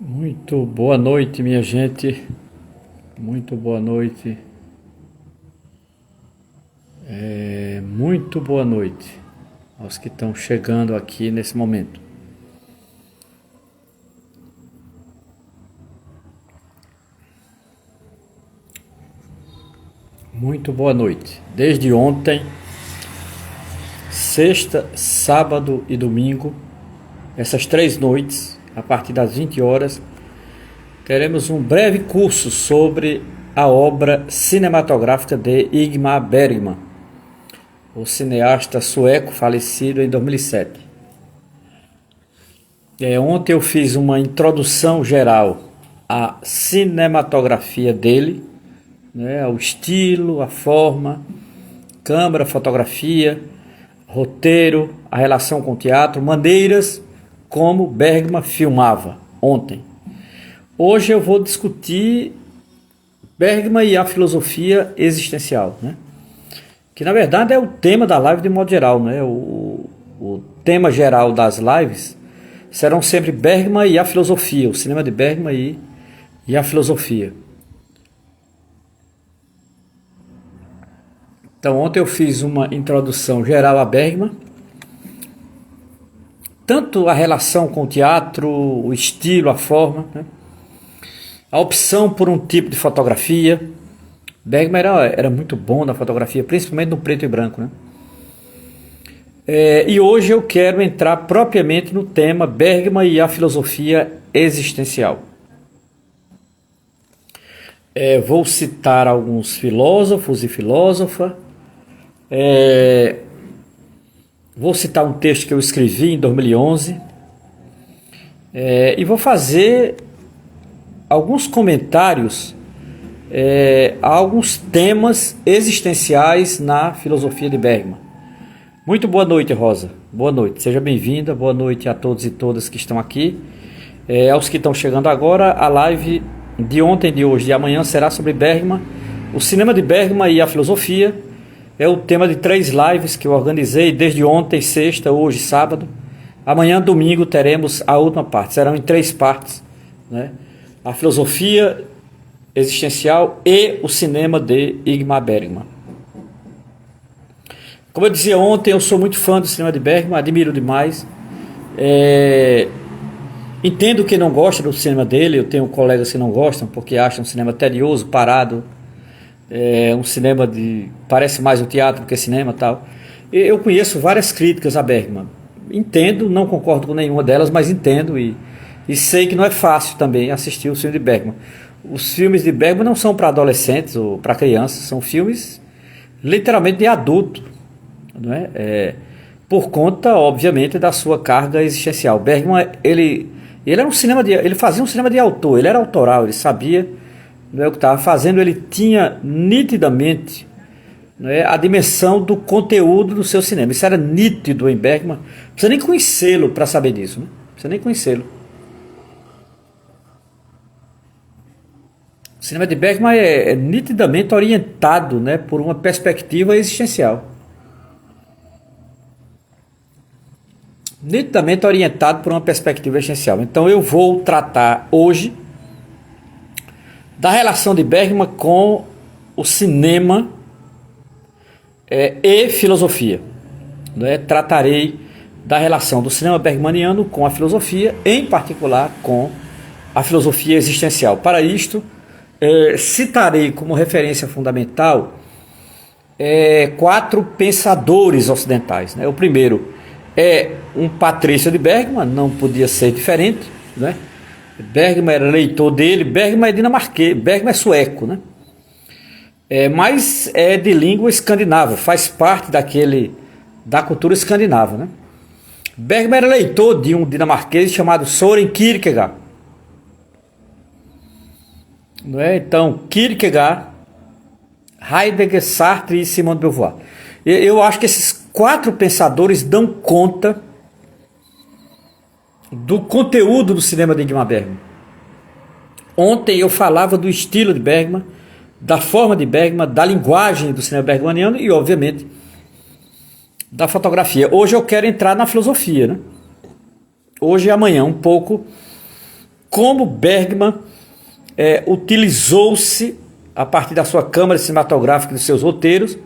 Muito boa noite, minha gente. Muito boa noite. Muito boa noite aos que estão chegando aqui nesse momento. Muito boa noite. Desde ontem, sexta, sábado e domingo, essas 3 noites, a partir das 20 horas, teremos um breve curso sobre a obra cinematográfica de Ingmar Bergman, o cineasta sueco falecido em 2007. Ontem eu fiz uma introdução geral à cinematografia dele, o estilo, a forma, câmera, fotografia, roteiro, a relação com o teatro, maneiras como Bergman filmava ontem. Hoje eu vou discutir Bergman e a filosofia existencial, que na verdade é o tema da live de modo geral. O tema geral das lives serão sempre Bergman e a filosofia, o cinema de Bergman e a filosofia. Então ontem eu fiz uma introdução geral a Bergman, tanto a relação com o teatro, o estilo, a forma, a opção por um tipo de fotografia. Bergman era muito bom na fotografia, principalmente no preto e branco. E hoje eu quero entrar propriamente no tema Bergman e a filosofia existencial. Vou citar alguns filósofos e filósofas. Vou citar um texto que eu escrevi em 2011 e vou fazer alguns comentários a alguns temas existenciais na filosofia de Bergman. Muito boa noite, Rosa. Boa noite, seja bem-vinda. Boa noite a todos e todas que estão aqui. Aos que estão chegando agora, a live de ontem, de hoje e de amanhã será sobre Bergman, o cinema de Bergman e a filosofia. É o tema de 3 lives que eu organizei desde ontem, sexta, hoje, sábado. Amanhã, domingo, teremos a última parte. Serão em 3 partes, a filosofia existencial e o cinema de Ingmar Bergman. Como eu dizia ontem, eu sou muito fã do cinema de Bergman, admiro demais. Entendo quem não gosta do cinema dele, eu tenho colegas que não gostam porque acham um cinema tedioso, parado. Um cinema parece mais um teatro do que cinema, tal. Eu conheço várias críticas a Bergman. Entendo, não concordo com nenhuma delas, mas entendo e sei que não é fácil também assistir o filme de Bergman. Os filmes de Bergman não são para adolescentes ou para crianças, são filmes literalmente de adulto, por conta, obviamente, da sua carga existencial. Bergman, ele era ele fazia um cinema de autor, ele era autoral, ele sabia o que estava fazendo, ele tinha nitidamente a dimensão do conteúdo do seu cinema. Isso era nítido em Bergman. Não precisa nem conhecê-lo para saber disso. Não precisa nem conhecê-lo. O cinema de Bergman é nitidamente orientado por uma perspectiva existencial. Nitidamente orientado por uma perspectiva existencial. Então eu vou tratar hoje da relação de Bergman com o cinema e filosofia. Tratarei da relação do cinema bergmaniano com a filosofia, em particular com a filosofia existencial. Para isto, citarei como referência fundamental 4 pensadores ocidentais. O primeiro é um patrício de Bergman, não podia ser diferente, Bergman era leitor dele. Bergman é dinamarquês, Bergman é sueco, mas é de língua escandinava, faz parte da cultura escandinava, Bergman era leitor de um dinamarquês chamado Søren Kierkegaard, Então Kierkegaard, Heidegger, Sartre e Simone de Beauvoir. Eu acho que esses 4 pensadores dão conta do conteúdo do cinema de Ingmar Bergman. Ontem eu falava do estilo de Bergman, da forma de Bergman, da linguagem do cinema bergmaniano e, obviamente, da fotografia. Hoje eu quero entrar na filosofia, Hoje e amanhã um pouco como Bergman utilizou-se, a partir da sua câmara cinematográfica e dos seus roteiros,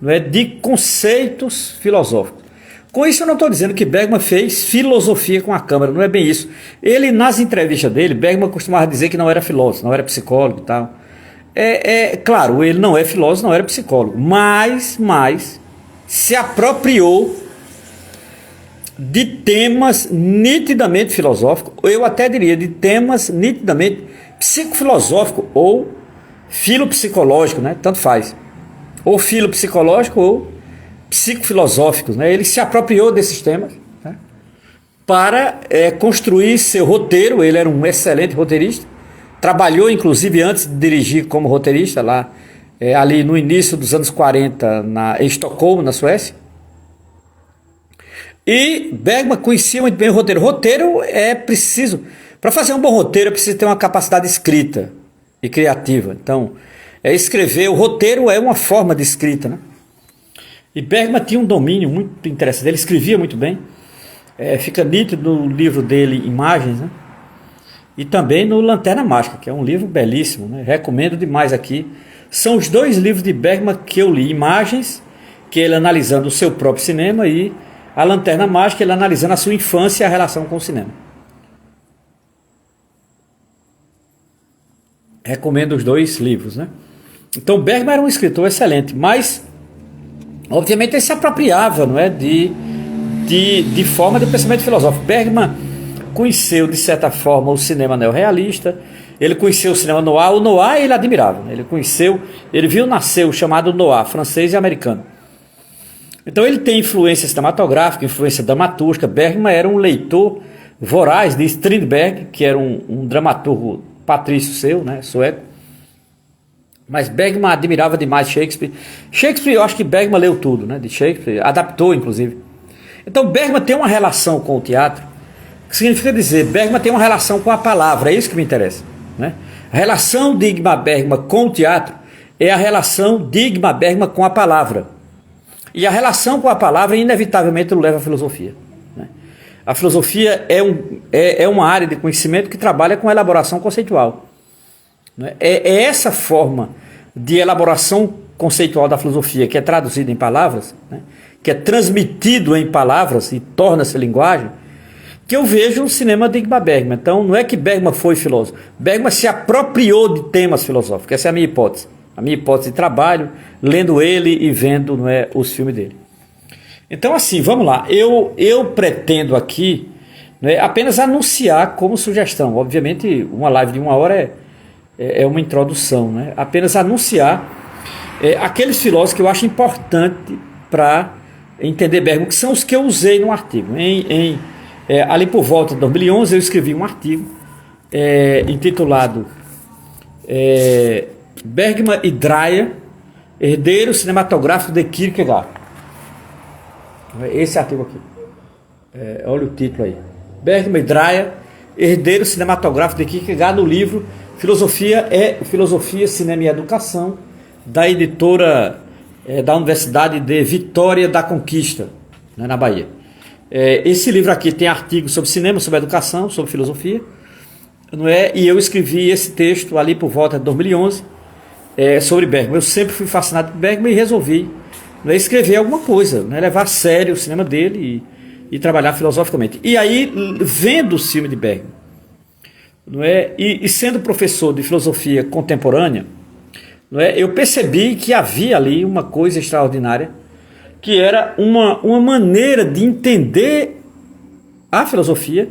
não é, de conceitos filosóficos. Com isso eu não estou dizendo que Bergman fez filosofia com a câmera, não é bem isso. Ele, nas entrevistas dele, Bergman costumava dizer que não era filósofo, não era psicólogo e tal. Claro, ele não é filósofo, não era psicólogo, mas se apropriou de temas nitidamente filosóficos, eu até diria de temas nitidamente psicofilosóficos ou filopsicológicos, né? Tanto faz. Ou filopsicológico ou psicofilosóficos, né? Ele se apropriou desses temas, né, para construir seu roteiro. Ele era um excelente roteirista, trabalhou inclusive antes de dirigir como roteirista lá, ali no início dos anos 40 em Estocolmo, na Suécia. E Bergman conhecia muito bem o roteiro. Roteiro é preciso, para fazer um bom roteiro é preciso ter uma capacidade de escrita e criativa. Então, escrever, o roteiro é uma forma de escrita, né? E Bergman tinha um domínio muito interessante, ele escrevia muito bem, fica nítido no livro dele Imagens, né? E também no Lanterna Mágica, que é um livro belíssimo, né? Recomendo demais aqui. São os dois livros de Bergman que eu li, Imagens, que ele analisando o seu próprio cinema, e a Lanterna Mágica, ele analisando a sua infância e a relação com o cinema. Recomendo os dois livros, né? Então Bergman era um escritor excelente, mas obviamente ele se apropriava, não é, de forma de pensamento filosófico. Bergman conheceu de certa forma o cinema neorrealista, ele conheceu o cinema noir. O noir ele admirava, né? Ele viu nascer o chamado noir francês e americano. Então ele tem influência cinematográfica, influência dramatúrgica. Bergman era um leitor voraz de Strindberg, que era um dramaturgo patrício seu, né, sueco. Mas Bergman admirava demais Shakespeare. Shakespeare, eu acho que Bergman leu tudo, né, de Shakespeare, adaptou inclusive. Então Bergman tem uma relação com o teatro, que significa dizer, Bergman tem uma relação com a palavra, é isso que me interessa, né? A relação de Ingmar Bergman com o teatro é a relação de Ingmar Bergman com a palavra. E a relação com a palavra inevitavelmente o leva à filosofia, né? A filosofia é uma área de conhecimento que trabalha com elaboração conceitual. É essa forma de elaboração conceitual da filosofia que é traduzida em palavras, né, que é transmitido em palavras e torna-se linguagem, que eu vejo no cinema de Ingmar Bergman. Então não é que Bergman foi filósofo, Bergman se apropriou de temas filosóficos. Essa é a minha hipótese de trabalho, lendo ele e vendo, não é, os filmes dele. Então assim, vamos lá, eu pretendo aqui, né, apenas anunciar como sugestão. Obviamente uma live de 1 hora é uma introdução, né? Apenas anunciar aqueles filósofos que eu acho importante para entender Bergman, que são os que eu usei no artigo. Ali por volta de 2011 eu escrevi um artigo intitulado Bergman e Dreyer, herdeiro cinematográfico de Kierkegaard. Esse artigo aqui, olha o título aí, Bergman e Dreyer, herdeiro cinematográfico de Kierkegaard, no livro Filosofia, Cinema e Educação, da editora da Universidade de Vitória da Conquista, né, na Bahia. Esse livro aqui tem artigos sobre cinema, sobre educação, sobre filosofia, não é? E eu escrevi esse texto ali por volta de 2011 sobre Bergman. Eu sempre fui fascinado por Bergman e resolvi, né, escrever alguma coisa, né, levar a sério o cinema dele e trabalhar filosoficamente. E aí, vendo o filme de Bergman, não é? E sendo professor de filosofia contemporânea, não é? Eu percebi que havia ali uma coisa extraordinária, que era uma maneira de entender a filosofia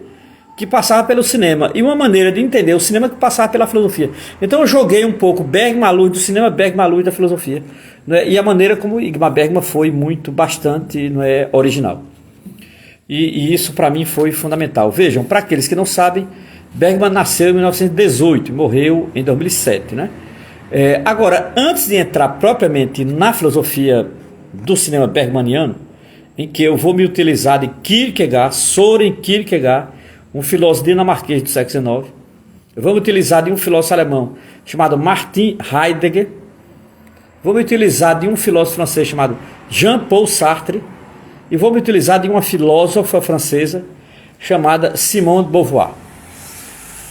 que passava pelo cinema, e uma maneira de entender o cinema que passava pela filosofia. Então eu joguei um pouco Bergman à luz do cinema, Bergman à luz da filosofia, não é? E a maneira como Ingmar Bergman foi bastante, não é, original. E isso para mim foi fundamental. Vejam, para aqueles que não sabem, Bergman nasceu em 1918 e morreu em 2007, né? Agora, antes de entrar propriamente na filosofia do cinema bergmaniano, em que eu vou me utilizar de Kierkegaard, Søren Kierkegaard, um filósofo dinamarquês do século XIX, eu vou me utilizar de um filósofo alemão chamado Martin Heidegger, vou me utilizar de um filósofo francês chamado Jean-Paul Sartre, e vou me utilizar de uma filósofa francesa chamada Simone de Beauvoir.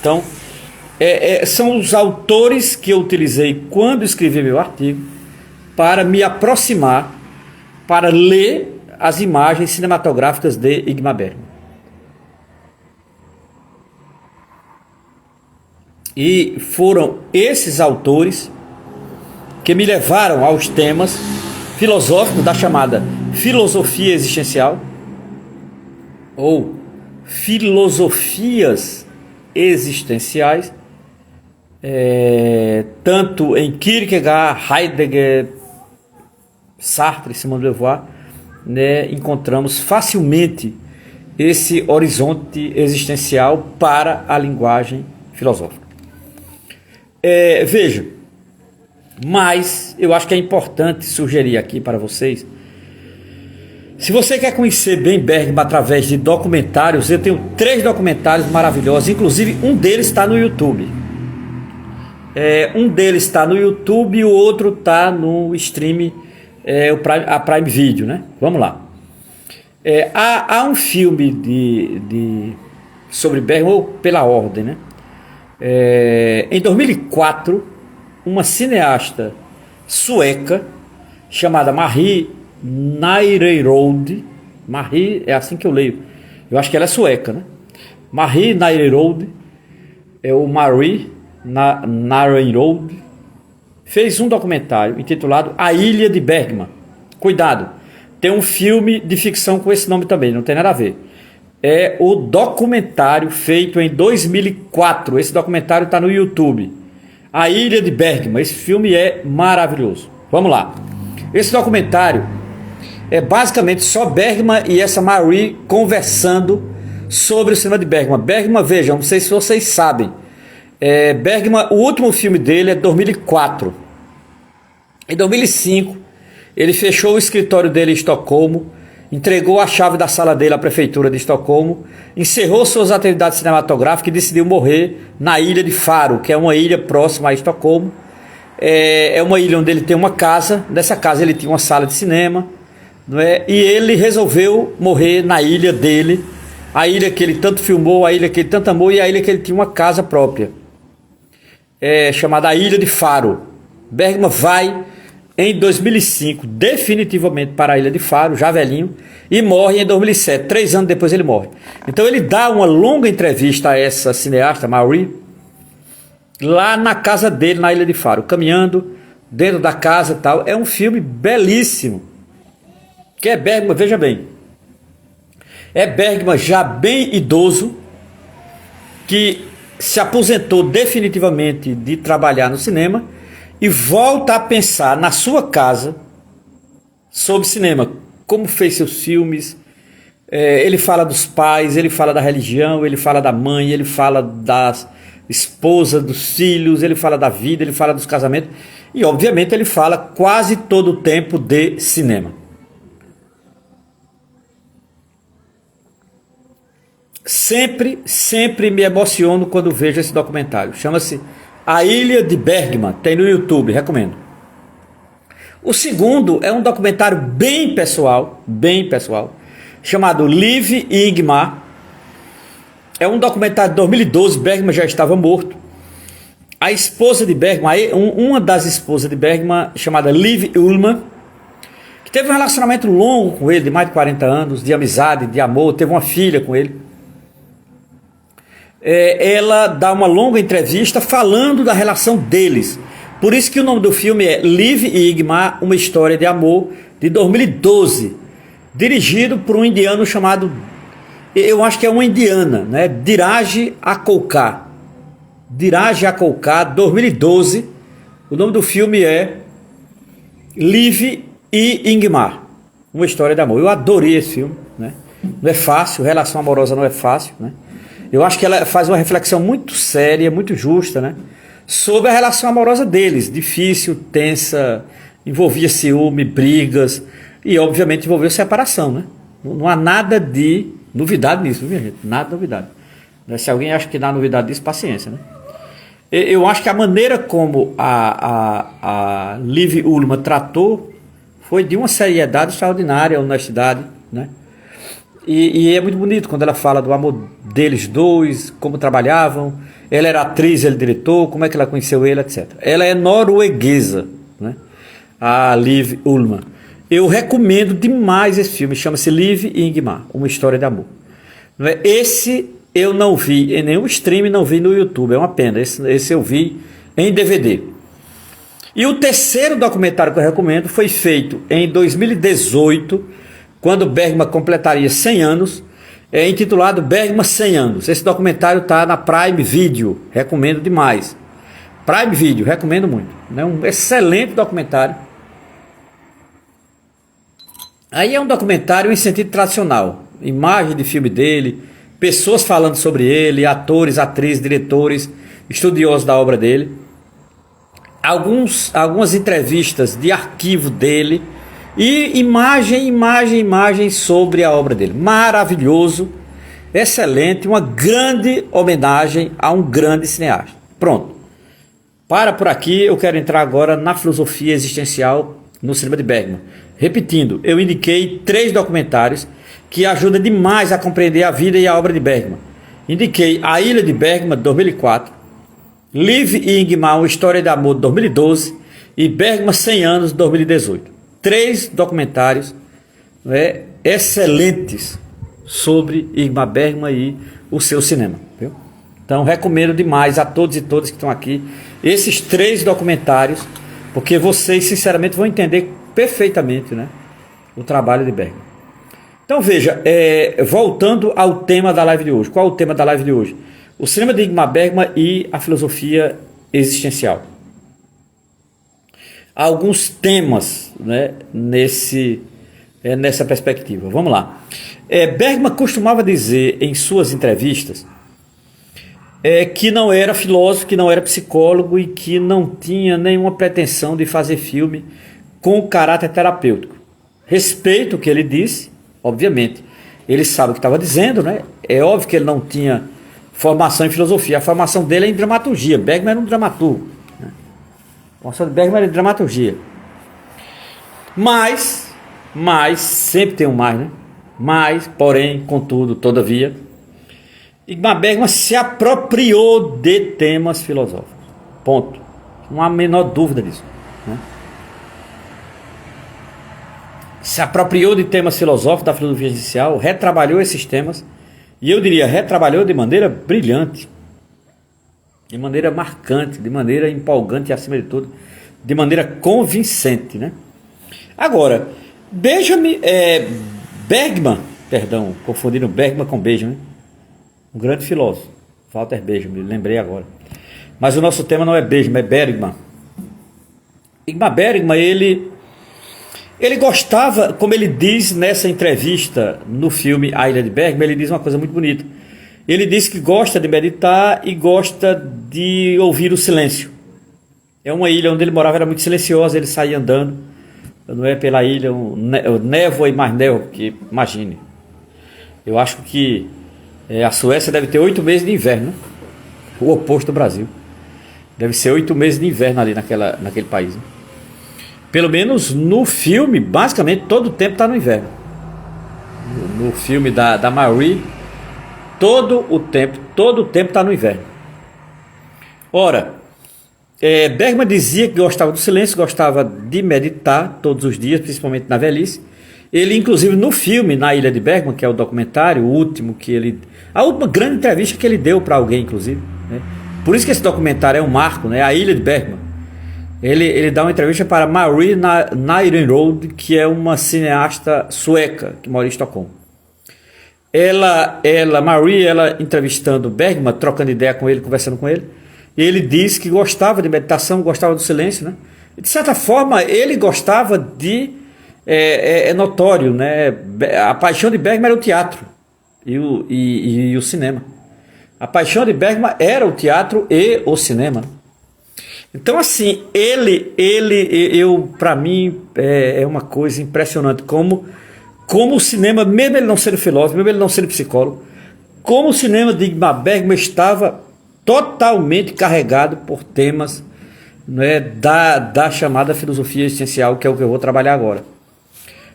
Então, são os autores que eu utilizei quando escrevi meu artigo para me aproximar, para ler as imagens cinematográficas de Ingmar Bergman. E foram esses autores que me levaram aos temas filosóficos da chamada filosofia existencial, ou filosofias existenciais, tanto em Kierkegaard, Heidegger, Sartre, Simone de Beauvoir, né, encontramos facilmente esse horizonte existencial para a linguagem filosófica. Veja, mas eu acho que é importante sugerir aqui para vocês, se você quer conhecer bem Bergman através de documentários, eu tenho 3 documentários maravilhosos, inclusive um deles está no YouTube. Um deles está no YouTube e o outro está no stream, a Prime Video, né? Vamos lá. Há um filme sobre Bergman, ou pela ordem, né? Em 2004, uma cineasta sueca chamada Marie Nairerode, Marie é assim que eu leio, eu acho que ela é sueca, né? Marie Nairerode, Marie Nairerode, fez um documentário intitulado A Ilha de Bergman. Cuidado, tem um filme de ficção com esse nome também, não tem nada a ver. É o documentário feito em 2004. Esse documentário está no YouTube. A Ilha de Bergman. Esse filme é maravilhoso. Vamos lá. Esse documentário é basicamente só Bergman e essa Marie conversando sobre o cinema de Bergman. Bergman, vejam, não sei se vocês sabem. Bergman, o último filme dele é de 2004. Em 2005, ele fechou o escritório dele em Estocolmo, entregou a chave da sala dele à prefeitura de Estocolmo, encerrou suas atividades cinematográficas e decidiu morrer na ilha de Faro, que é uma ilha próxima a Estocolmo. É uma ilha onde ele tem uma casa. Nessa casa ele tinha uma sala de cinema, não é? E ele resolveu morrer na ilha dele, a ilha que ele tanto filmou, a ilha que ele tanto amou e a ilha que ele tinha uma casa própria, chamada a Ilha de Faro. Bergman vai em 2005 definitivamente para a Ilha de Faro, já velhinho, e morre em 2007, 3 anos depois ele morre. Então ele dá uma longa entrevista a essa cineasta, Marie, lá na casa dele, na Ilha de Faro, caminhando dentro da casa e tal. É um filme belíssimo, que é Bergman, veja bem, é Bergman já bem idoso, que se aposentou definitivamente de trabalhar no cinema e volta a pensar na sua casa sobre cinema, como fez seus filmes. Ele fala dos pais, ele fala da religião, ele fala da mãe, ele fala da esposa, dos filhos, ele fala da vida, ele fala dos casamentos e obviamente ele fala quase todo o tempo de cinema. Sempre me emociono quando vejo esse documentário. Chama-se A Ilha de Bergman, tem no YouTube, recomendo. O segundo é um documentário bem pessoal, chamado Live Ingmar. É um documentário de 2012, Bergman já estava morto. A esposa de Bergman, uma das esposas de Bergman, chamada Liv Ullmann, que teve um relacionamento longo com ele, de mais de 40 anos, de amizade, de amor, teve uma filha com ele. Ela dá uma longa entrevista falando da relação deles. Por isso que o nome do filme é Liv e Ingmar, uma história de amor, de 2012, dirigido por um indiano chamado, eu acho que é uma indiana, né? Dheeraj Akolkar, 2012. O nome do filme é Liv e Ingmar, uma história de amor. Eu adorei esse filme, né? Não é fácil, relação amorosa não é fácil, né? Eu acho que ela faz uma reflexão muito séria, muito justa, né? Sobre a relação amorosa deles, difícil, tensa, envolvia ciúme, brigas e obviamente envolveu separação, né? Não há nada de novidade nisso, minha gente, nada de novidade. Se alguém acha que dá novidade disso, paciência, né? Eu acho que a maneira como a Liv Ullmann tratou foi de uma seriedade extraordinária, honestidade, né? E é muito bonito quando ela fala do amor deles dois, como trabalhavam. Ela era atriz, ele diretor, como é que ela conheceu ele, etc. Ela é norueguesa, né? A Liv Ullmann. Eu recomendo demais esse filme, chama-se Liv e Ingmar, Uma História de Amor. Não é? Esse eu não vi em nenhum stream, não vi no YouTube, é uma pena. Esse eu vi em DVD. E o terceiro documentário que eu recomendo foi feito em 2018, quando Bergman completaria 100 anos, intitulado Bergman 100 anos. Esse documentário está na Prime Video, recomendo demais. Prime Video, recomendo muito. É um excelente documentário. Aí é um documentário em sentido tradicional. Imagem de filme dele, pessoas falando sobre ele, atores, atrizes, diretores, estudiosos da obra dele. Algumas entrevistas de arquivo dele e imagem sobre a obra dele. Maravilhoso, excelente, uma grande homenagem a um grande cineasta. Pronto. Para por aqui, eu quero entrar agora na filosofia existencial no cinema de Bergman. Repetindo, eu indiquei 3 documentários que ajudam demais a compreender a vida e a obra de Bergman. Indiquei A Ilha de Bergman, de 2004, Liv e Ingmar, Uma História de Amor, de 2012 e Bergman 100 anos, de 2018. 3 documentários, né, excelentes sobre Ingmar Bergman e o seu cinema. Viu? Então recomendo demais a todos e todas que estão aqui esses 3 documentários, porque vocês sinceramente vão entender perfeitamente, né, o trabalho de Bergman. Então veja, voltando ao tema da live de hoje. Qual é o tema da live de hoje? O cinema de Ingmar Bergman e a filosofia existencial. Há alguns temas, né, nessa perspectiva. Vamos lá. Bergman costumava dizer em suas entrevistas que não era filósofo, que não era psicólogo e que não tinha nenhuma pretensão de fazer filme com caráter terapêutico. Respeito o que ele disse, obviamente. Ele sabe o que estava dizendo, né? É óbvio que ele não tinha formação em filosofia. A formação dele é em dramaturgia. Bergman era um dramaturgo, né? A formação de Bergman era em dramaturgia. Mas, sempre tem um mais, né? Mas, porém, contudo, todavia, Ingmar Bergman se apropriou de temas filosóficos. Ponto. Não há a menor dúvida disso, né? Se apropriou de temas filosóficos da filosofia existencial, retrabalhou esses temas, e eu diria, retrabalhou de maneira brilhante, de maneira marcante, de maneira empolgante e, acima de tudo, de maneira convincente, né? Agora, Bergman, confundiram Bergman com Benjamin, um grande filósofo, Walter Benjamin, lembrei agora. Mas o nosso tema não é Benjamin, é Bergman. Ingmar Bergman, ele gostava, como ele diz nessa entrevista no filme A Ilha de Bergman, ele diz uma coisa muito bonita. Ele diz que gosta de meditar e gosta de ouvir o silêncio. É uma ilha onde ele morava, era muito silenciosa, ele saía andando, não é, pela ilha, névoa e mais névoa, porque imagine. Eu acho que a Suécia deve ter 8 meses de inverno, né? O oposto do Brasil. Deve ser 8 meses de inverno ali naquele país, né? Pelo menos no filme, basicamente todo o tempo está no inverno. No filme da Marie, todo o tempo está no inverno. Ora, Bergman dizia que gostava do silêncio, gostava de meditar todos os dias, principalmente na velhice. Ele, inclusive, no filme, Na Ilha de Bergman, que é o documentário, o último a última grande entrevista que ele deu para alguém, inclusive, né? Por isso que esse documentário é um marco, né? A Ilha de Bergman. Ele dá uma entrevista para Marie Narenrode, que é uma cineasta sueca que mora em Estocolmo. Marie, entrevistando Bergman, trocando ideia com ele, conversando com ele. Ele disse que gostava de meditação, gostava do silêncio, né? E, de certa forma, ele gostava de... É notório, né? A paixão de Bergman era o teatro e o cinema. A paixão de Bergman era o teatro e o cinema. Então, assim, para mim, é uma coisa impressionante como o cinema, mesmo ele não sendo filósofo, mesmo ele não sendo psicólogo, como o cinema de Ingmar Bergman estava totalmente carregado por temas, né, da chamada filosofia existencial, que é o que eu vou trabalhar agora.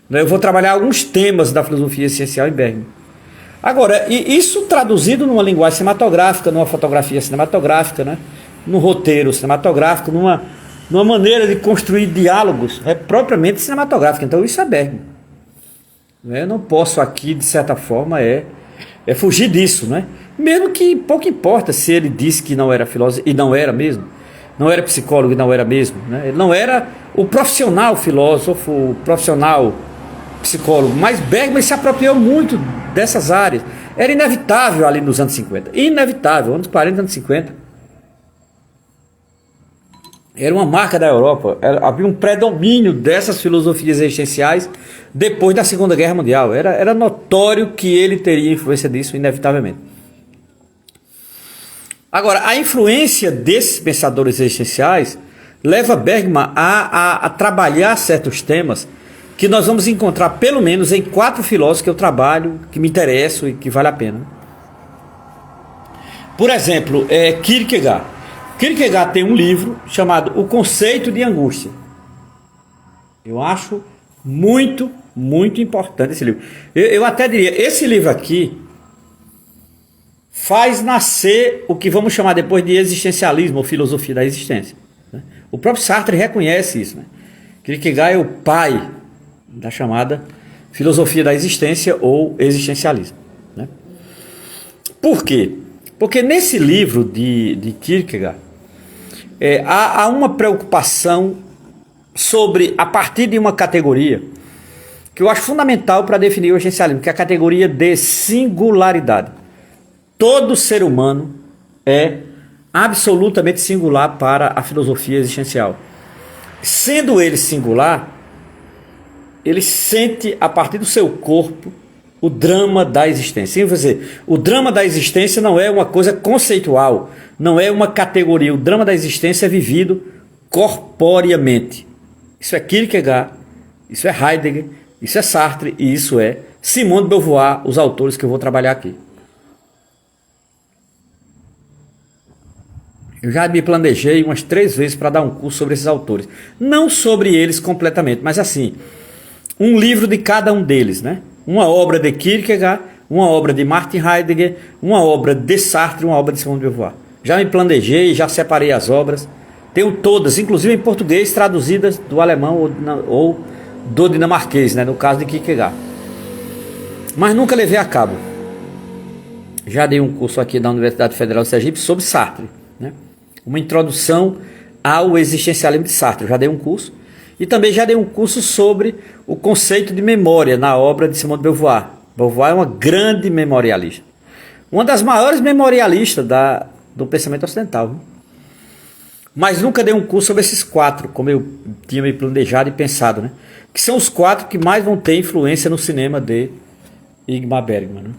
Eu vou trabalhar alguns temas da filosofia existencial em Bergman. Agora, e isso traduzido numa linguagem cinematográfica, numa fotografia cinematográfica, né? Num roteiro cinematográfico, numa maneira de construir diálogos propriamente cinematográfica. Então isso é Bergman. Eu não posso aqui, de certa forma, fugir disso, né? Mesmo que pouco importa se ele disse que não era filósofo, e não era mesmo, não era psicólogo e não era mesmo, né? Ele não era o profissional filósofo, o profissional psicólogo, mas Bergman se apropriou muito dessas áreas. Era inevitável ali nos anos 50, inevitável, anos 40, anos 50. Era uma marca da Europa, havia um predomínio dessas filosofias existenciais depois da Segunda Guerra Mundial. Era notório que ele teria influência disso, inevitavelmente. Agora, a influência desses pensadores existenciais leva Bergman a trabalhar certos temas que nós vamos encontrar pelo menos em 4 filósofos que eu trabalho, que me interessam e que vale a pena. Por exemplo, Kierkegaard. Kierkegaard tem um livro chamado O Conceito de Angústia. Eu acho muito, muito importante esse livro. Eu até diria, esse livro aqui faz nascer o que vamos chamar depois de existencialismo ou filosofia da existência. O próprio Sartre reconhece isso, né? Kierkegaard é o pai da chamada filosofia da existência ou existencialismo, né? Por quê? Porque nesse livro de Kierkegaard há uma preocupação sobre, a partir de uma categoria que eu acho fundamental para definir o existencialismo, que é a categoria de singularidade. Todo ser humano é absolutamente singular para a filosofia existencial. Sendo ele singular, ele sente a partir do seu corpo o drama da existência. Quer dizer, o drama da existência não é uma coisa conceitual, não é uma categoria. O drama da existência é vivido corporeamente. Isso é Kierkegaard, isso é Heidegger, isso é Sartre e isso é Simone de Beauvoir, os autores que eu vou trabalhar aqui. Eu já me planejei umas 3 vezes para dar um curso sobre esses autores. Não sobre eles completamente, mas assim, um livro de cada um deles, né? Uma obra de Kierkegaard, uma obra de Martin Heidegger, uma obra de Sartre, uma obra de Simone de Beauvoir. Já me planejei, já separei as obras. Tenho todas, inclusive em português, traduzidas do alemão ou do dinamarquês, né? No caso de Kierkegaard. Mas nunca levei a cabo. Já dei um curso aqui na Universidade Federal de Sergipe sobre Sartre, né? Uma introdução ao existencialismo de Sartre. Eu já dei um curso. E também já dei um curso sobre o conceito de memória na obra de Simone de Beauvoir. Beauvoir é uma grande memorialista. Uma das maiores memorialistas do pensamento ocidental. Né? Mas nunca dei um curso sobre esses 4, como eu tinha me planejado e pensado. Né? Que são os 4 que mais vão ter influência no cinema de Ingmar Bergman. Né?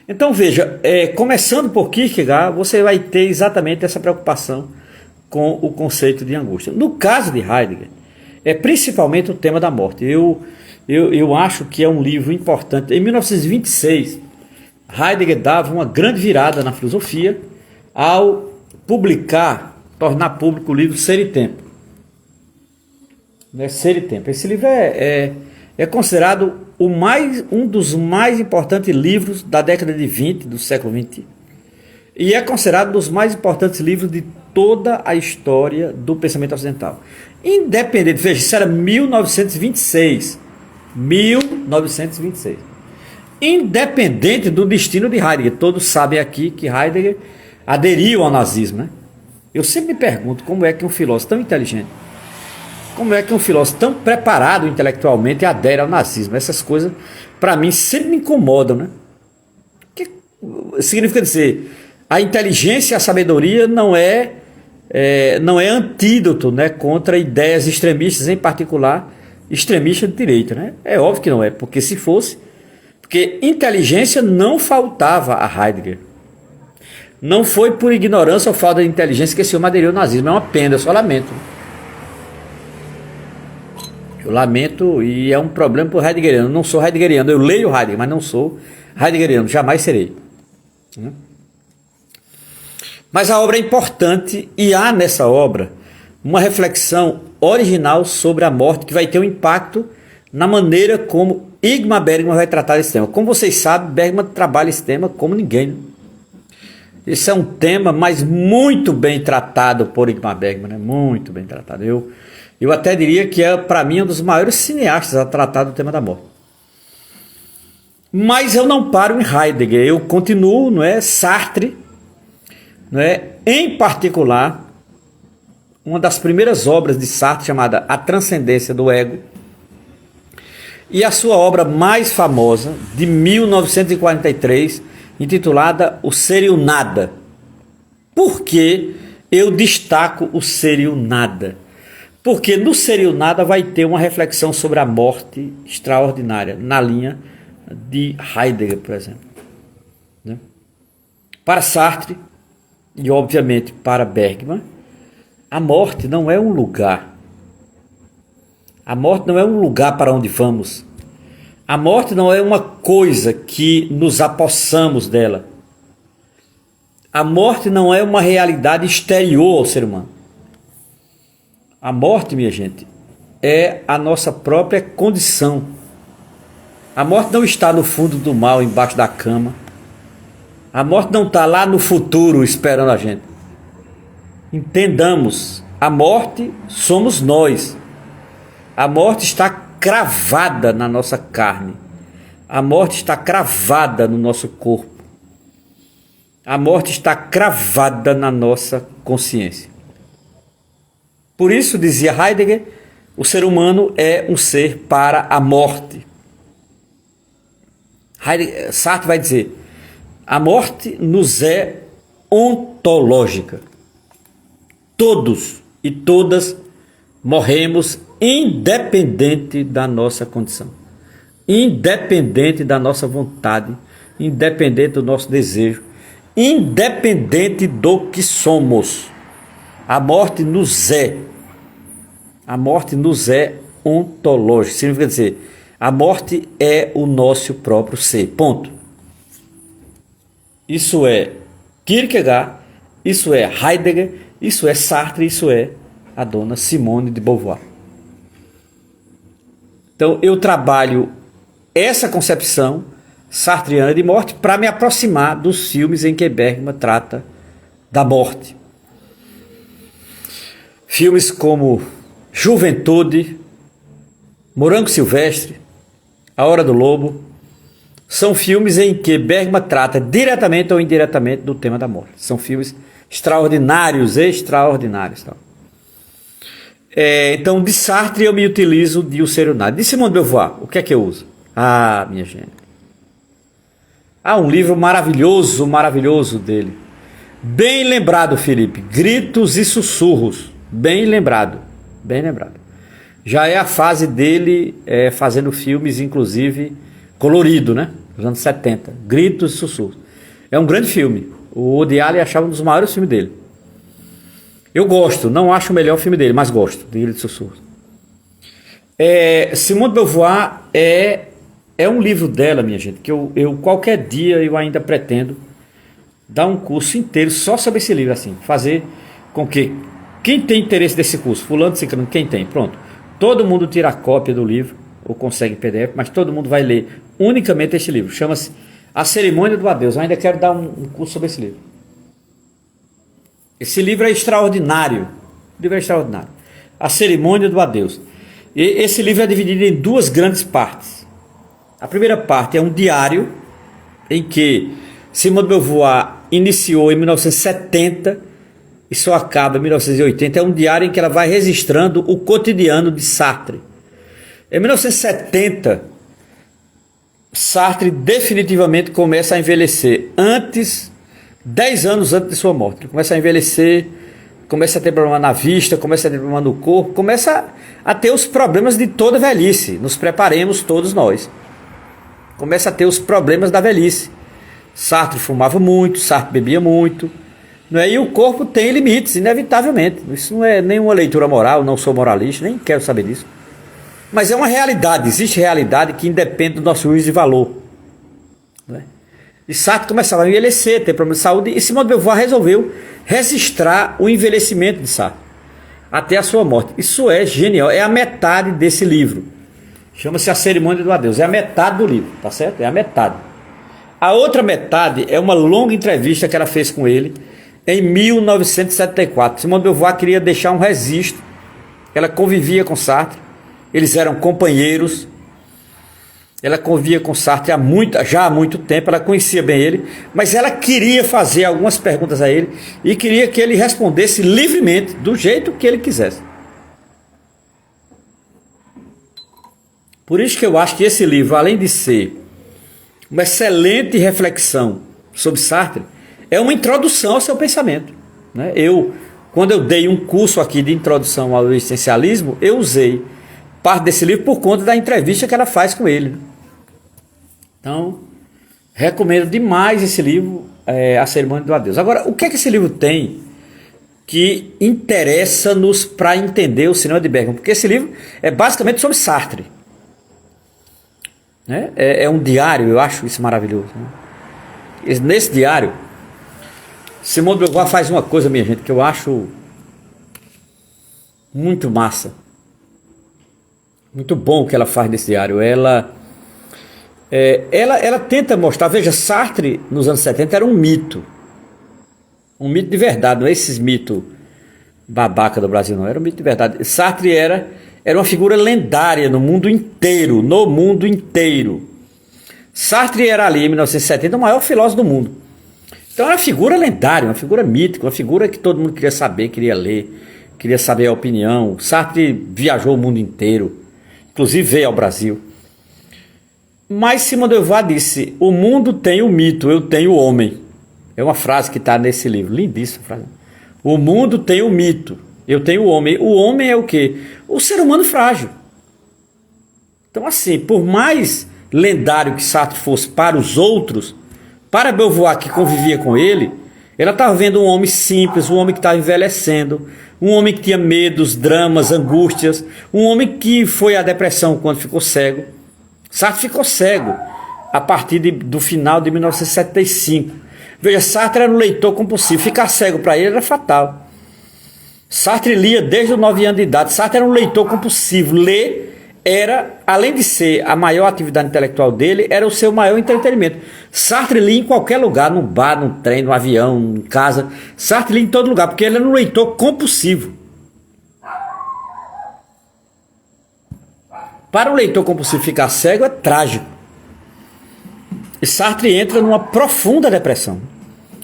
Então veja, começando por Kierkegaard, você vai ter exatamente essa preocupação com o conceito de angústia. No caso de Heidegger, é principalmente o tema da morte. Eu acho que é um livro importante. Em 1926, Heidegger dava uma grande virada na filosofia ao tornar público o livro Ser e Tempo. Ser e Tempo. Esse livro é considerado um dos mais importantes livros da década de 20, do século 20. E é considerado um dos mais importantes livros de toda a história do pensamento ocidental. Independente, veja, isso era 1926. 1926. Independente do destino de Heidegger. Todos sabem aqui que Heidegger aderiu ao nazismo, né? Eu sempre me pergunto como é que um filósofo tão inteligente, como é que um filósofo tão preparado intelectualmente adere ao nazismo. Essas coisas, para mim, sempre me incomodam, né? Que significa dizer, a inteligência e a sabedoria não é antídoto, né, contra ideias extremistas, em particular extremistas de direita, né? É óbvio que não é, porque se fosse, porque inteligência não faltava a Heidegger. Não foi por ignorância ou falta de inteligência que esse homem aderiu ao nazismo. É uma pena, eu só lamento. Eu lamento, e é um problema para o heideggeriano. Eu não sou heideggeriano, eu leio Heidegger, mas não sou heideggeriano, jamais serei. Mas a obra é importante e há nessa obra uma reflexão original sobre a morte que vai ter um impacto na maneira como Ingmar Bergman vai tratar desse tema. Como vocês sabem, Bergman trabalha esse tema como ninguém, né? Esse é um tema, mas muito bem tratado por Ingmar Bergman, né? Muito bem tratado. Eu até diria que é, para mim, um dos maiores cineastas a tratar do tema da morte. Mas eu não paro em Heidegger, eu continuo, não é? Sartre, não é? Em particular, uma das primeiras obras de Sartre, chamada A Transcendência do Ego, e a sua obra mais famosa, de 1943, intitulada O Ser e o Nada. Por que eu destaco o Ser e o Nada? Porque no Ser e o Nada vai ter uma reflexão sobre a morte extraordinária, na linha de Heidegger, por exemplo. Né? Para Sartre, e obviamente para Bergman, a morte não é um lugar. A morte não é um lugar para onde vamos. A morte não é uma coisa que nos apossamos dela. A morte não é uma realidade exterior ao ser humano. A morte, minha gente, é a nossa própria condição. A morte não está no fundo do mar, embaixo da cama. A morte não está lá no futuro esperando a gente. Entendamos, a morte somos nós. A morte está cravada na nossa carne. A morte está cravada no nosso corpo. A morte está cravada na nossa consciência. Por isso, dizia Heidegger, o ser humano é um ser para a morte. Sartre vai dizer, a morte nos é ontológica. Todos e todas morremos independente da nossa condição, independente da nossa vontade, independente do nosso desejo, independente do que somos. A morte nos é ontológica, significa dizer, a morte é o nosso próprio ser, ponto. Isso é Kierkegaard, isso é Heidegger, isso é Sartre, isso é a dona Simone de Beauvoir. Então eu trabalho essa concepção sartriana de morte para me aproximar dos filmes em que Bergman trata da morte. Filmes como Juventude, Morango Silvestre, A Hora do Lobo, são filmes em que Bergman trata diretamente ou indiretamente do tema da morte. São filmes extraordinários. Tal. Então, de Sartre eu me utilizo de O Ser e o Nada. De Simone de Beauvoir, o que é que eu uso? Ah, minha gente. Um livro maravilhoso dele. Bem lembrado, Felipe. Gritos e Sussurros. Bem lembrado. Já é a fase dele fazendo filmes, inclusive, colorido, né? Nos anos 70. Gritos e Sussurros. É um grande filme. O Woody Allen achava um dos maiores filmes dele. Eu gosto, não acho o melhor filme dele, mas gosto de Gritos e Sussurros. Simone de Beauvoir é um livro dela, minha gente, que eu qualquer dia eu ainda pretendo dar um curso inteiro só sobre esse livro, assim, fazer com que quem tem interesse desse curso, fulano, ciclano, quem tem, pronto, todo mundo tira a cópia do livro, ou consegue PDF, mas todo mundo vai ler unicamente este livro, chama-se A Cerimônia do Adeus. Eu ainda quero dar um curso sobre esse livro. Esse livro é extraordinário. A Cerimônia do Adeus. E esse livro é dividido em duas grandes partes. A primeira parte é um diário em que Simone de Beauvoir iniciou em 1970 e só acaba em 1980. É um diário em que ela vai registrando o cotidiano de Sartre. Em 1970, Sartre definitivamente começa a envelhecer 10 anos antes de sua morte. Ele começa a envelhecer, começa a ter problema na vista, começa a ter problema no corpo, começa a ter os problemas de toda velhice. Nos preparemos todos nós. Começa a ter os problemas da velhice. Sartre fumava muito, Sartre bebia muito, não é? E o corpo tem limites, inevitavelmente. Isso não é nenhuma leitura moral, não sou moralista, nem quero saber disso. Mas é uma realidade, existe realidade que independe do nosso juízo de valor. Não é? E Sartre começava a envelhecer, ter problemas de saúde, e Simone de Beauvoir resolveu registrar o envelhecimento de Sartre até a sua morte. Isso é genial, é a metade desse livro. Chama-se A Cerimônia do Adeus. É a metade do livro, tá certo? É a metade. A outra metade é uma longa entrevista que ela fez com ele em 1974. Simone de Beauvoir queria deixar um registro. Ela convivia com Sartre. Eles eram companheiros. Ela convivia com Sartre já há muito tempo. Ela conhecia bem ele. Mas ela queria fazer algumas perguntas a ele e queria que ele respondesse livremente, do jeito que ele quisesse. Por isso que eu acho que esse livro, além de ser uma excelente reflexão sobre Sartre, é uma introdução ao seu pensamento, né? Quando eu dei um curso aqui de introdução ao existencialismo, eu usei parte desse livro por conta da entrevista que ela faz com ele. Então, recomendo demais esse livro, A Cerimônia do Adeus. Agora, o que é que esse livro tem que interessa-nos para entender o cinema de Bergman? Porque esse livro é basicamente sobre Sartre. Né? É um diário, eu acho isso maravilhoso. Né? Nesse diário, Simone de Beauvoir faz uma coisa, minha gente, que eu acho muito massa. Muito bom o que ela faz nesse diário. Ela tenta mostrar, veja, Sartre nos anos 70 era um mito. Um mito de verdade, não é esses mitos babaca do Brasil, não. Era um mito de verdade. Sartre era uma figura lendária no mundo inteiro, Sartre era ali, em 1970, o maior filósofo do mundo. Então era uma figura lendária, uma figura mítica, uma figura que todo mundo queria saber, queria ler, queria saber a opinião. Sartre viajou o mundo inteiro, inclusive veio ao Brasil. Mas Simone de Beauvoir disse: o mundo tem o mito, eu tenho o homem. É uma frase que está nesse livro, lindíssima frase. O mundo tem o mito, eu tenho o homem. O homem é o quê? O ser humano frágil. Então, assim, por mais lendário que Sartre fosse para os outros, para Beauvoir, que convivia com ele, ela estava vendo um homem simples, um homem que estava envelhecendo, um homem que tinha medos, dramas, angústias, um homem que foi à depressão quando ficou cego. Sartre ficou cego a partir do final de 1975. Veja, Sartre era um leitor compulsivo. Ficar cego para ele era fatal. Sartre lia desde os 9 anos de idade. Sartre era um leitor compulsivo. Ler era, além de ser a maior atividade intelectual dele, era o seu maior entretenimento. Sartre lia em qualquer lugar, no bar, no trem, no avião, em casa. Sartre lia em todo lugar, porque ele era um leitor compulsivo. Para um leitor compulsivo ficar cego é trágico. E Sartre entra numa profunda depressão.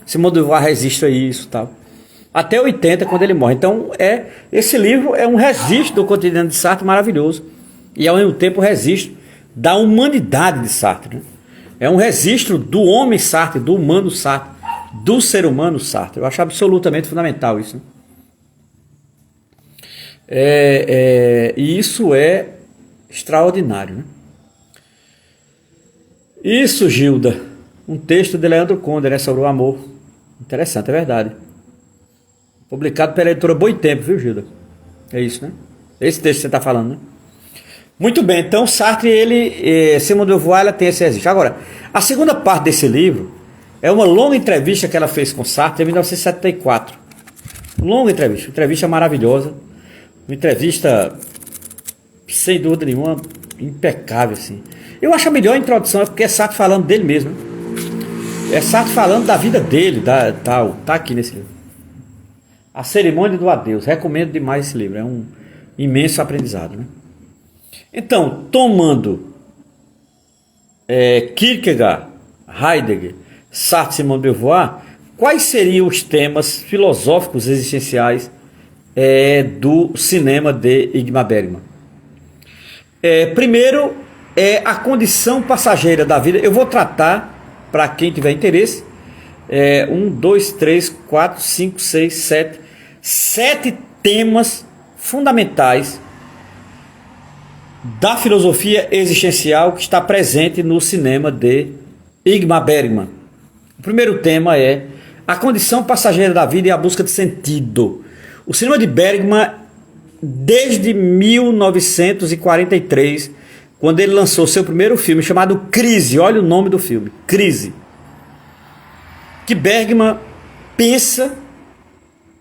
Simone de Beauvoir resiste a isso, tal. Até 80, quando ele morre. Então, esse livro é um registro do cotidiano de Sartre maravilhoso. E, ao mesmo tempo, um registro da humanidade de Sartre. Né? É um registro do homem Sartre, do humano Sartre, do ser humano Sartre. Eu acho absolutamente fundamental isso. Né? E isso é extraordinário. Né? Isso, Gilda, um texto de Leandro Conde, né, sobre o amor. Interessante, é verdade. Publicado pela editora Boitempo, viu, Gilda? É isso, né? Esse texto que você está falando, né? Muito bem, então Sartre, Simone de Beauvoir, ela tem esse registro. Agora, a segunda parte desse livro é uma longa entrevista que ela fez com Sartre em 1974. Longa entrevista maravilhosa. Uma entrevista, sem dúvida nenhuma, impecável, assim. Eu acho a melhor introdução, porque é Sartre falando dele mesmo. Né? É Sartre falando da vida dele, tá aqui nesse livro. A Cerimônia do Adeus. Recomendo demais esse livro, é um imenso aprendizado. Né? Então, tomando Kierkegaard, Heidegger, Sartre e Simone de Beauvoir, quais seriam os temas filosóficos existenciais do cinema de Ingmar Bergman? Primeiro, a condição passageira da vida. Eu vou tratar, para quem tiver interesse, 1, 2, 3, 4, 5, 6, 7 temas fundamentais da filosofia existencial que está presente no cinema de Ingmar Bergman. O primeiro tema é a condição passageira da vida e a busca de sentido. O cinema de Bergman, desde 1943, quando ele lançou seu primeiro filme chamado Crise, olha o nome do filme, Crise, que Bergman pensa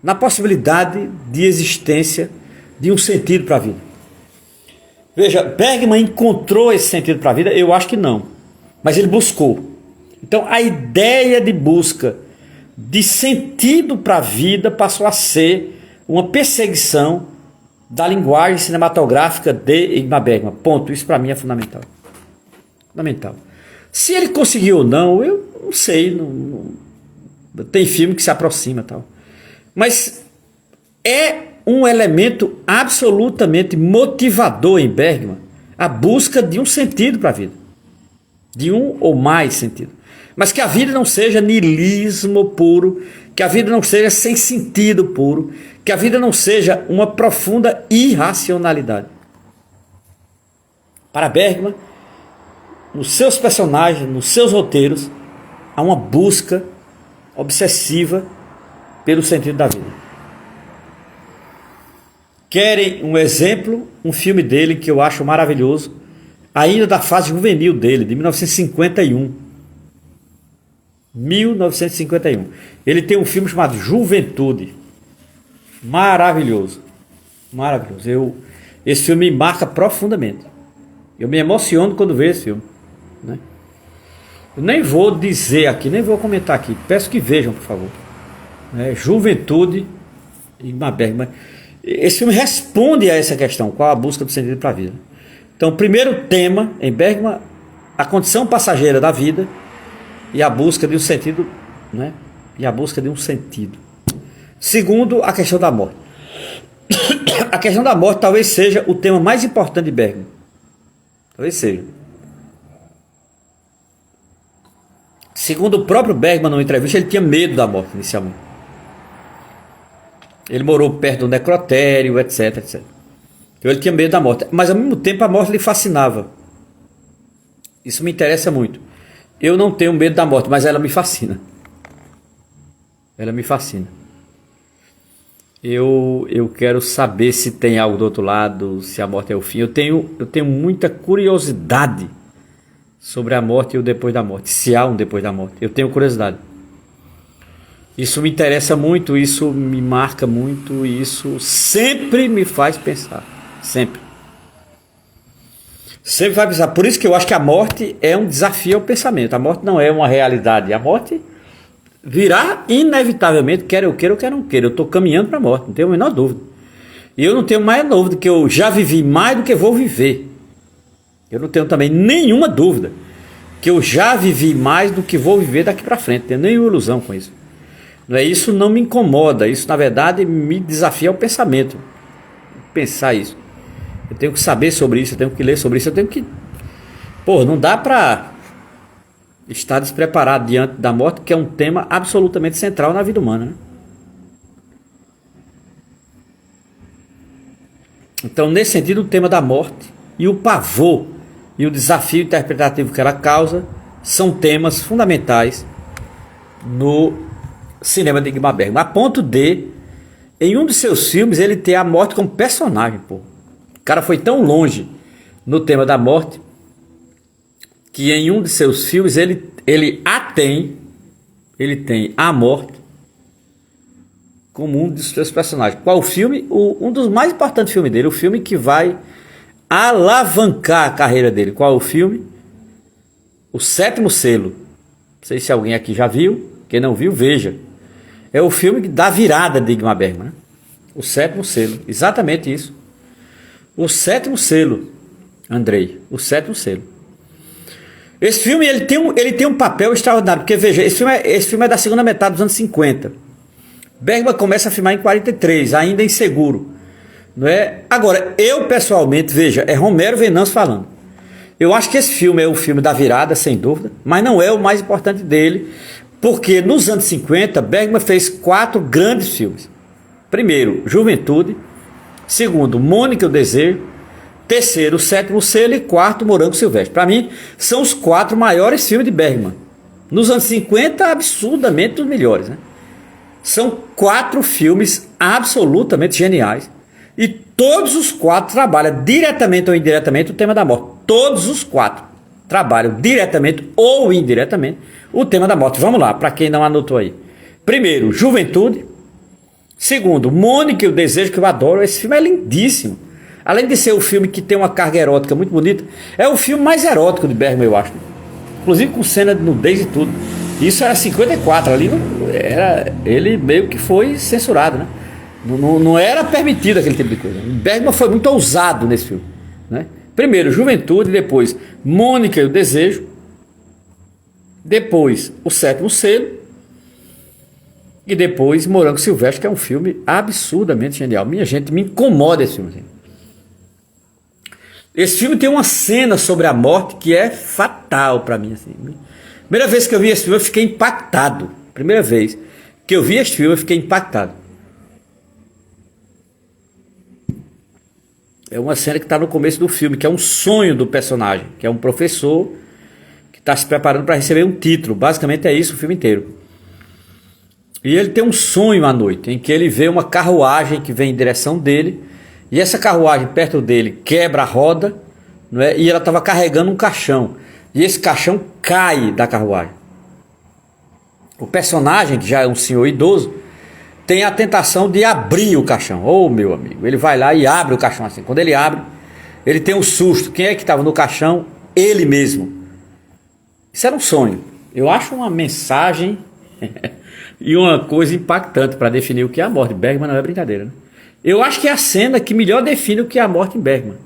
na possibilidade de existência de um sentido para a vida. Veja, Bergman encontrou esse sentido para a vida? Eu acho que não. Mas ele buscou. Então a ideia de busca de sentido para a vida passou a ser uma perseguição da linguagem cinematográfica de Ingmar Bergman. Ponto. Isso para mim é fundamental. Fundamental. Se ele conseguiu ou não, eu não sei. Tem filme que se aproxima e tal. Mas é um elemento absolutamente motivador em Bergman a busca de um sentido para a vida. De um ou mais sentido. Mas que a vida não seja niilismo puro, que a vida não seja sem sentido puro, que a vida não seja uma profunda irracionalidade. Para Bergman, nos seus personagens, nos seus roteiros, há uma busca obsessiva pelo sentido da vida. Querem um exemplo? Um filme dele que eu acho maravilhoso, ainda da fase juvenil dele, de 1951. 1951. Ele tem um filme chamado Juventude. Maravilhoso. Maravilhoso. Esse filme me marca profundamente. Eu me emociono quando vejo esse filme, né? Eu nem vou dizer aqui, nem vou comentar aqui. Peço que vejam, por favor. Juventude e Ingmar Bergman. Esse filme responde a essa questão, qual a busca do sentido para a vida. Então, primeiro tema em Bergman, a condição passageira da vida e a busca de um sentido, né? E a busca de um sentido. Segundo, a questão da morte. A questão da morte talvez seja o tema mais importante de Bergman. Talvez seja. Segundo o próprio Bergman, numa entrevista, ele tinha medo da morte inicialmente. Ele morou perto do necrotério, etc, etc. Então ele tinha medo da morte. Mas ao mesmo tempo a morte lhe fascinava. Isso me interessa muito. Eu não tenho medo da morte, mas ela me fascina. Ela me fascina. Eu quero saber se tem algo do outro lado, se a morte é o fim. Eu tenho muita curiosidade sobre a morte e o depois da morte. Se há um depois da morte. Eu tenho curiosidade. Isso me interessa muito, isso me marca muito, isso sempre me faz pensar. Sempre. Sempre vai pensar. Por isso que eu acho que a morte é um desafio ao pensamento. A morte não é uma realidade. A morte virá inevitavelmente, quer eu queira ou quer não queira. Eu estou caminhando para a morte, não tenho a menor dúvida. E eu não tenho mais dúvida que eu já vivi mais do que vou viver. Eu não tenho também nenhuma dúvida que eu já vivi mais do que vou viver daqui para frente. Não tenho nenhuma ilusão com isso. Isso não me incomoda, isso na verdade me desafia ao pensamento. Pensar isso. Eu tenho que saber sobre isso, eu tenho que ler sobre isso, eu tenho que... não dá para estar despreparado diante da morte, que é um tema absolutamente central na vida humana, né? Então, nesse sentido, o tema da morte e o pavor e o desafio interpretativo que ela causa são temas fundamentais no cinema de Ingmar Bergman, a ponto de, em um dos seus filmes, ele ter a morte como personagem. O cara foi tão longe no tema da morte que em um de seus filmes ele tem a morte como um dos seus personagens. Qual o filme? Um dos mais importantes filmes dele, o filme que vai alavancar a carreira dele. Qual o filme? O Sétimo Selo. Não sei se alguém aqui já viu. Quem não viu, veja. É o filme da virada de Ingmar Bergman, né? O Sétimo Selo. Exatamente isso. O Sétimo Selo, Andrei. O Sétimo Selo. Esse filme ele tem um papel extraordinário. Porque veja, esse filme é da segunda metade dos anos 50. Bergman começa a filmar em 43, ainda inseguro. Não é? Agora, eu pessoalmente, veja, é Romero Venâncio falando. Eu acho que esse filme é o filme da virada, sem dúvida. Mas não é o mais importante dele. Porque nos anos 50, Bergman fez 4 grandes filmes. Primeiro, Juventude. Segundo, Mônica e o Desejo. Terceiro, O Sétimo Selo. E quarto, Morango Silvestre. Para mim, são os 4 maiores filmes de Bergman. Nos anos 50, absurdamente os melhores, né? São 4 filmes absolutamente geniais. E todos os 4 trabalham diretamente ou indiretamente o tema da morte. Todos os 4 trabalham diretamente ou indiretamente o tema da morte. Vamos lá, para quem não anotou aí. Primeiro, Juventude. Segundo, Mônica e o Desejo, que eu adoro. Esse filme é lindíssimo. além de ser um filme que tem uma carga erótica muito bonita, é o filme mais erótico de Bergman, eu acho. Inclusive com cena de nudez e tudo. Isso era 54, ali era, ele meio que foi censurado, né? Não era permitido aquele tipo de coisa. Bergman foi muito ousado nesse filme, né? Primeiro Juventude, depois Mônica e o Desejo, depois O Sétimo Selo e depois Morango Silvestre, que é um filme absurdamente genial. Minha gente, me incomoda esse filme. Esse filme tem uma cena sobre a morte que é fatal para mim, assim. Primeira vez que eu vi esse filme eu fiquei impactado. Primeira vez que eu vi esse filme eu fiquei impactado. É uma cena que está no começo do filme, que é um sonho do personagem, que é um professor que está se preparando para receber um título. Basicamente é isso o filme inteiro. E ele tem um sonho à noite, em que ele vê uma carruagem que vem em direção dele, e essa carruagem perto dele quebra a roda, não é? E ela estava carregando um caixão, e esse caixão cai da carruagem. O personagem, que já é um senhor idoso, tem a tentação de abrir o caixão. Oh, meu amigo, ele vai lá e abre o caixão assim. Quando ele abre, ele tem um susto. Quem é que estava no caixão? Ele mesmo. Isso era um sonho. Eu acho uma mensagem e uma coisa impactante para definir o que é a morte. Bergman não é brincadeira, né? Eu acho que é a cena que melhor define o que é a morte em Bergman.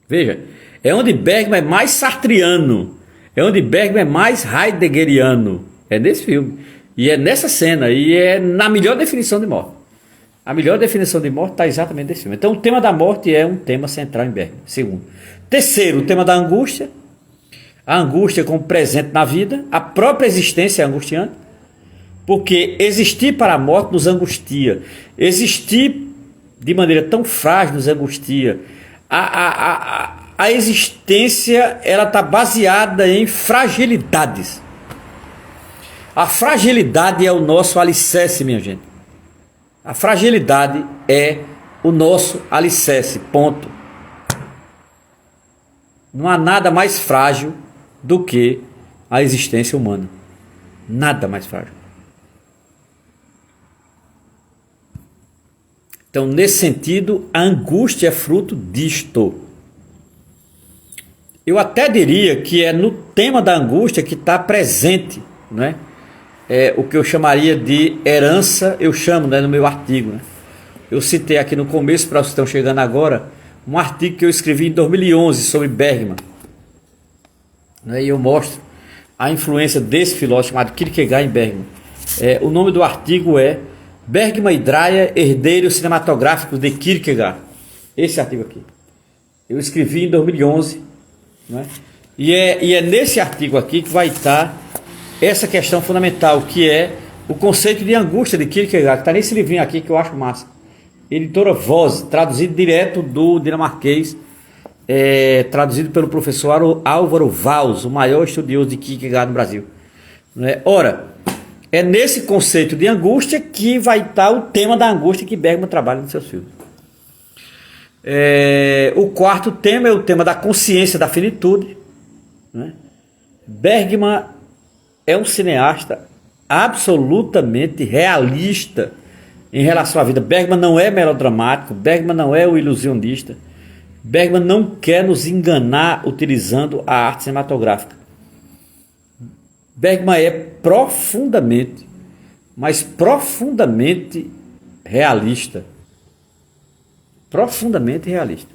Veja, é onde Bergman é mais sartriano, é onde Bergman é mais heideggeriano. É nesse filme. E é nessa cena, e é na melhor definição de morte. A melhor definição de morte está exatamente nesse filme. Então o tema da morte é um tema central em Bergman. Segundo. Terceiro, o tema da angústia. A angústia como presente na vida. A própria existência é angustiante. Porque existir para a morte nos angustia. Existir de maneira tão frágil nos angustia. A existência ela está baseada em fragilidades. A fragilidade é o nosso alicerce, minha gente. A fragilidade é o nosso alicerce, ponto. Não há nada mais frágil do que a existência humana. Nada mais frágil. Então, nesse sentido, a angústia é fruto disto. Eu até diria que é no tema da angústia que está presente, não é? É o que eu chamaria de herança, eu chamo, né, no meu artigo, né? Eu citei aqui no começo, para vocês que estão chegando agora, um artigo que eu escrevi em 2011 sobre Bergman, né? E eu mostro a influência desse filósofo chamado Kierkegaard em Bergman. O nome do artigo é Bergman e Dreyer, herdeiros cinematográficos de Kierkegaard. Esse artigo aqui. Eu escrevi em 2011, né? E é nesse artigo aqui que vai estar essa questão fundamental, que é o conceito de angústia de Kierkegaard, que está nesse livrinho aqui que eu acho massa. Editora Voz, traduzido direto do dinamarquês, traduzido pelo professor Álvaro Valls, o maior estudioso de Kierkegaard no Brasil. Ora, é nesse conceito de angústia que vai estar o tema da angústia que Bergman trabalha nos seus filmes. O quarto tema é o tema da consciência da finitude, né? Bergman é um cineasta absolutamente realista em relação à vida. Bergman não é melodramático, Bergman não é o ilusionista, Bergman não quer nos enganar utilizando a arte cinematográfica. Bergman é profundamente, mas profundamente realista. Profundamente realista.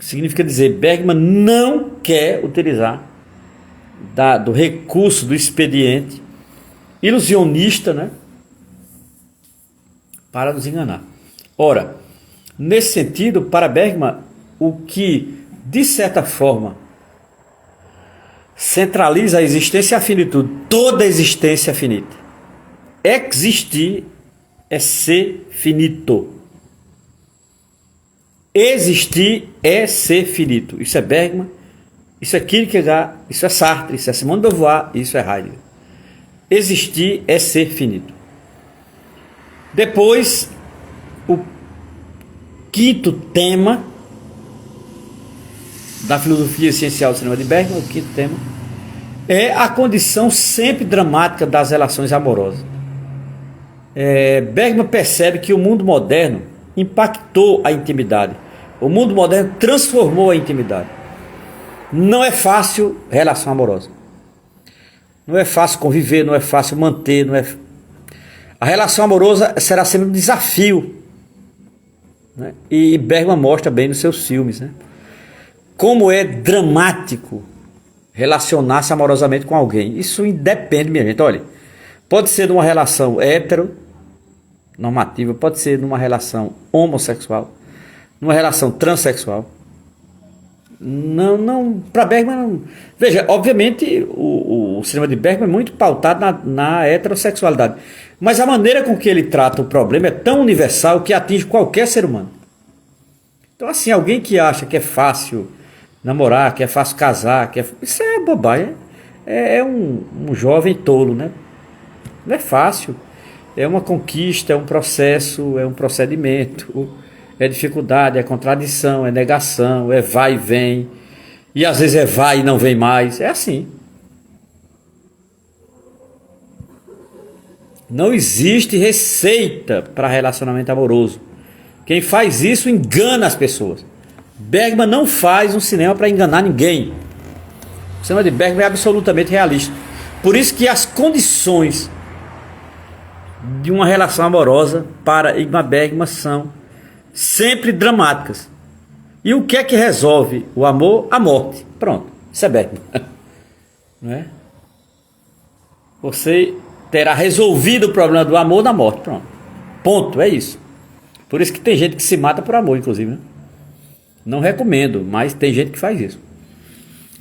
Significa dizer, Bergman não quer utilizar do recurso do expediente ilusionista, né, para nos enganar. Ora, nesse sentido, para Bergman, o que de certa forma centraliza a existência e a finitude, toda existência é finita. Existir é ser finito. Existir é ser finito. Isso é Bergman, isso é Kierkegaard, isso é Sartre, isso é Simone de Beauvoir, isso é Heidegger. Existir é ser finito. Depois, o quinto tema da filosofia essencial do cinema de Bergman, o quinto tema, é a condição sempre dramática das relações amorosas. Bergman percebe que o mundo moderno, impactou a intimidade. O mundo moderno transformou a intimidade. Não é fácil relação amorosa. Não é fácil conviver, não é fácil manter, não é... A relação amorosa será sempre um desafio, né? E Bergman mostra bem nos seus filmes, né? Como é dramático relacionar-se amorosamente com alguém. Isso independe, minha gente. Olha, pode ser numa relação heteronormativa, pode ser numa relação homossexual, numa relação transexual. Não, para Bergman não. Veja, obviamente o cinema de Bergman é muito pautado na heterossexualidade, mas a maneira com que ele trata o problema é tão universal que atinge qualquer ser humano. Então, assim, alguém que acha que é fácil namorar, que é fácil casar, isso é bobagem. É um jovem tolo, né? Não é fácil. É uma conquista, é um processo, é um procedimento. É dificuldade, é contradição, é negação, é vai e vem. E às vezes é vai e não vem mais. É assim. Não existe receita para relacionamento amoroso. Quem faz isso engana as pessoas. Bergman não faz um cinema para enganar ninguém. O cinema de Bergman é absolutamente realista. Por isso que as condições de uma relação amorosa para Ingmar Bergman são sempre dramáticas. E o que é que resolve o amor? A morte. Pronto, isso é Bergman. Não é? Você terá resolvido o problema do amor na morte. Pronto. Ponto, é isso. Por isso que tem gente que se mata por amor, inclusive, né? Não recomendo, mas tem gente que faz isso.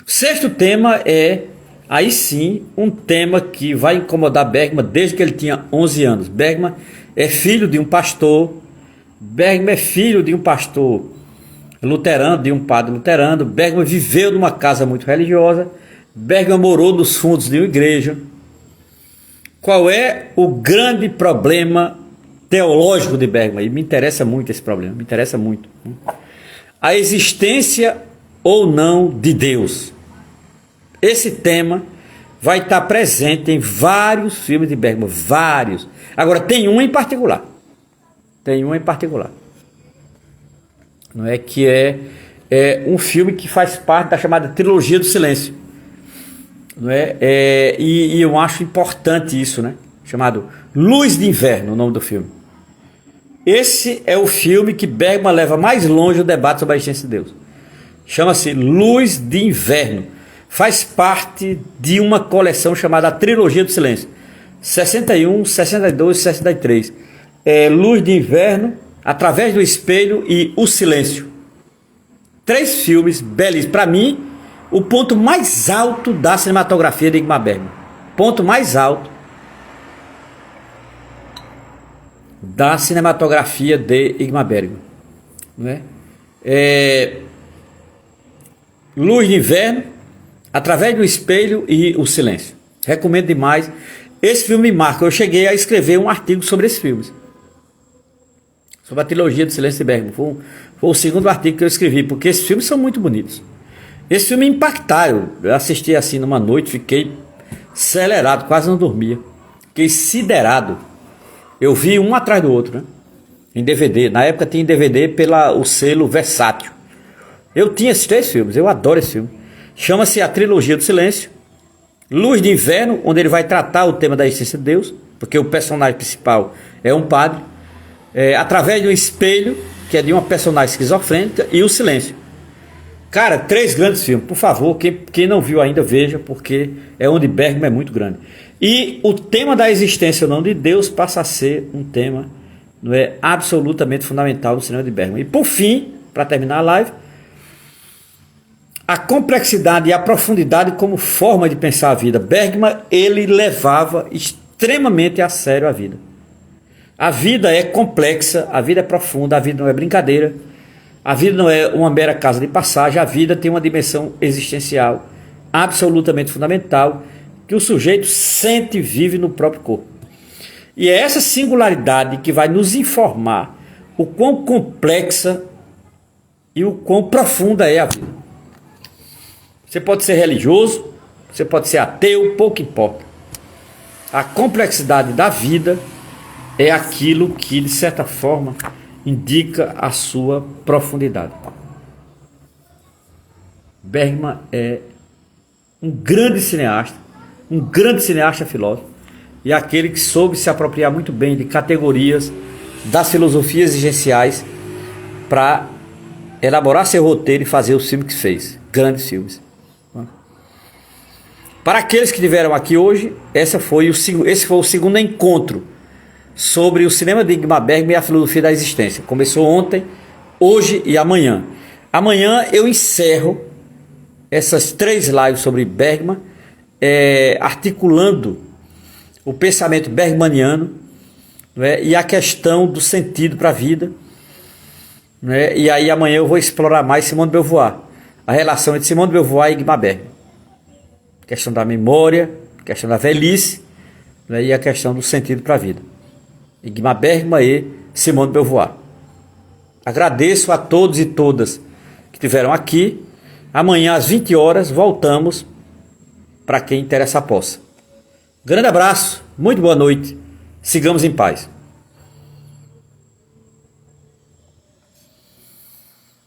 O sexto tema é, aí sim, um tema que vai incomodar Bergman desde que ele tinha 11 anos. Bergman é filho de um pastor. Bergman é filho de um pastor luterano, de um padre luterano. Bergman viveu numa casa muito religiosa. Bergman morou nos fundos de uma igreja. Qual é o grande problema teológico de Bergman? E me interessa muito esse problema, me interessa muito. A existência ou não de Deus. Esse tema vai estar presente em vários filmes de Bergman, vários. Agora, tem um em particular. Não é que é um filme que faz parte da chamada trilogia do silêncio. Não é? E eu acho importante isso, né? Chamado Luz de Inverno, o nome do filme. Esse é o filme que Bergman leva mais longe o debate sobre a existência de Deus. Chama-se Luz de Inverno. Faz parte de uma coleção chamada a Trilogia do Silêncio. 61, 62 e 63. Luz de Inverno, Através do Espelho e O Silêncio. 3 filmes belíssimos. Para mim, o ponto mais alto da cinematografia de Ingmar Bergman. Ponto mais alto da cinematografia de Ingmar Bergman. Não é? Luz de Inverno, Através do Espelho e O Silêncio. Recomendo demais. Esse filme me marca. Eu cheguei a escrever um artigo sobre esses filmes. Sobre a trilogia do Silêncio de Bergman. Foi o segundo artigo que eu escrevi, porque esses filmes são muito bonitos. Esse filme me impactaram. Eu assisti assim numa noite, fiquei acelerado, quase não dormia. Fiquei siderado. Eu vi um atrás do outro, né? Em DVD. Na época tinha em DVD pelo selo Versátil. Eu tinha esses 3 filmes, eu adoro esse filme. Chama-se A Trilogia do Silêncio. Luz de Inverno, onde ele vai tratar o tema da existência de Deus, porque o personagem principal é um padre. Através de um Espelho, que é de uma personagem esquizofrênica, e O Silêncio. Cara, 3 grandes filmes. Por favor, quem não viu ainda, veja, porque é onde Bergman é muito grande. E o tema da existência ou não de Deus passa a ser um tema, não é, absolutamente fundamental no cinema de Bergman. E por fim, para terminar a live, a complexidade e a profundidade como forma de pensar a vida. Bergman, ele levava extremamente a sério a vida. A vida é complexa, a vida é profunda, a vida não é brincadeira, a vida não é uma mera casa de passagem, a vida tem uma dimensão existencial absolutamente fundamental que o sujeito sente e vive no próprio corpo. E é essa singularidade que vai nos informar o quão complexa e o quão profunda é a vida. Você pode ser religioso, você pode ser ateu, pouco importa. A complexidade da vida é aquilo que, de certa forma, indica a sua profundidade. Bergman é um grande cineasta filósofo, e aquele que soube se apropriar muito bem de categorias das filosofias existenciais para elaborar seu roteiro e fazer o filme que fez. Grandes filmes. Para aqueles que estiveram aqui hoje, esse foi o segundo encontro sobre o cinema de Ingmar Bergman e a filosofia da existência. Começou ontem, hoje e amanhã. Amanhã eu encerro essas 3 lives sobre Bergman, articulando o pensamento bergmaniano, né, e a questão do sentido para a vida, né, e aí amanhã eu vou explorar mais Simone de Beauvoir, a relação entre Simone de Beauvoir e Ingmar Bergman, questão da memória, questão da velhice, né, e a questão do sentido para a vida. Ingmar Bergman e Simone de Beauvoir. Agradeço a todos e todas que estiveram aqui. Amanhã às 20 horas voltamos para quem interessa a posse. Grande abraço, muito boa noite, sigamos em paz.